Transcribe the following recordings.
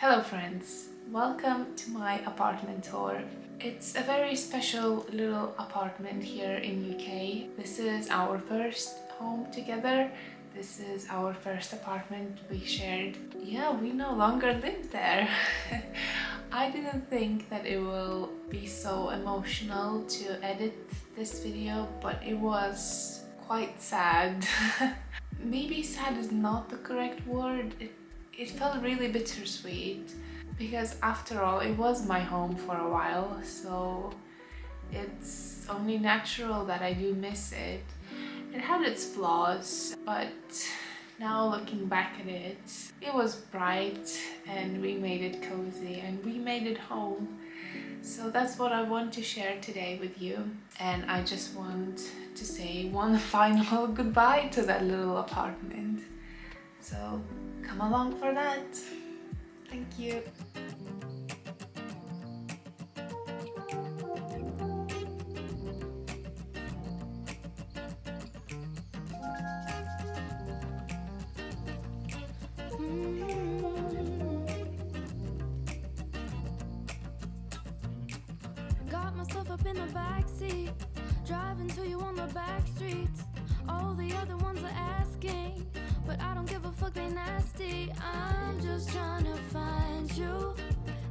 Hello friends, welcome to my apartment tour. It's a very special little apartment here in UK. This is our first home together. This is our first apartment we shared. Yeah, we no longer live there. I didn't think that it will be so emotional to edit this video, but it was quite sad. Maybe sad is not the correct word. It felt really bittersweet because after all it was my home for a while, so it's only natural that I do miss it. It had its flaws, but now looking back at it, it was bright and we made it cozy and we made it home. So that's what I want to share today with you, and I just want to say one final goodbye to that little apartment. So come along for that. Thank you. Got myself up in the backseat, driving to you on the back streets. All the other ones are asking, but I don't give a fuck, they nasty. I'm just trying to find you,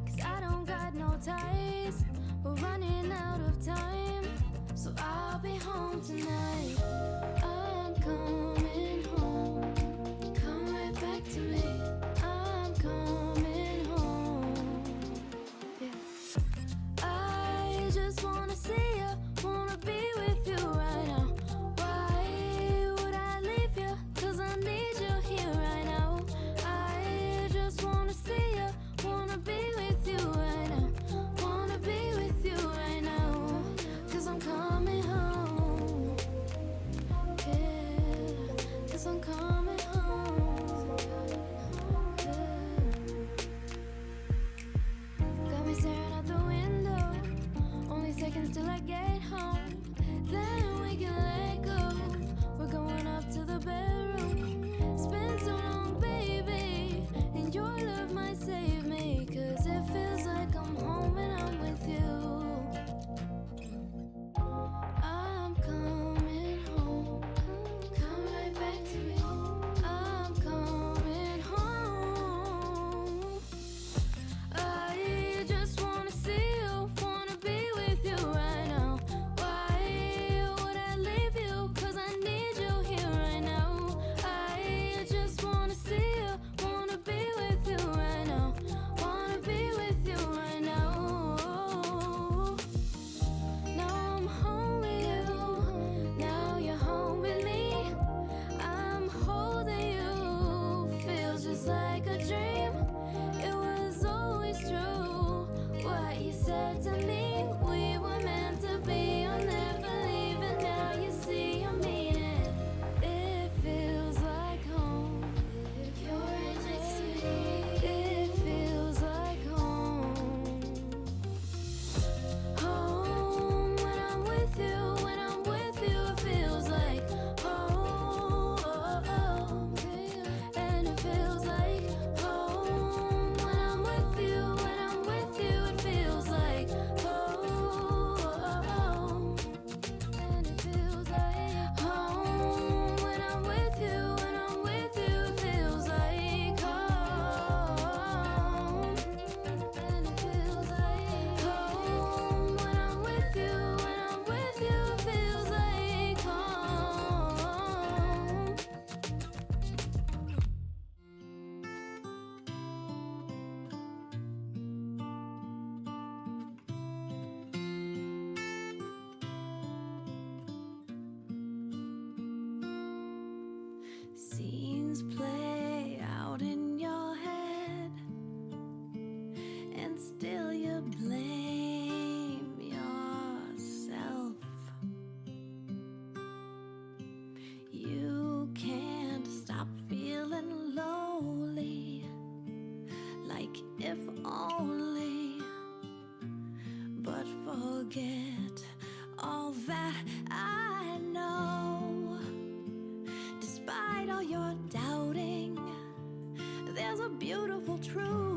cause I don't got no ties. We're running out of time, so I'll be home tonight. I'm coming home, come right back to me. I'm coming home, yeah. I just wanna see you, wanna be with you right now. Why would I leave you? Cause I need you here right now. I just wanna see you, wanna be with you right now. Wanna be with you right now. Cause I'm coming home, yeah. Cause I'm coming home, yeah. Got me staring out the window, only seconds till I get home. Then we can let go. We're going up to the bedroom. It's been so long, baby, and your love might save me. Cause it feels like I'm home when I'm with you. I'm coming home, come right back to me. I'm coming home. I just wanna see you, wanna be with you right now. Why would I leave you? Cause I need you here right now. I just wanna see you, wanna be with you right now. Wanna be with you right now. Now I'm home with you, now you're home with me. I'm holding you, feels just like a dream. It was always true what you said to me. We were meant to be, I'll never leave. And now you see I mean it. It feels like home, you're right next to me. It feels like home. Home when I'm with you, when I'm with you, it feels like home. And it feels like home when I'm with you, when I'm with you, it feels like home. And it feels like home when I'm with you, when I'm with you, it feels like home. And it feels like home when I'm with you, when I'm with you, it feels like home. Scenes play out in your head, and still you blame yourself. You can't stop feeling lonely, like if only, but forget all that I know. Despite all your doubting, there's a beautiful truth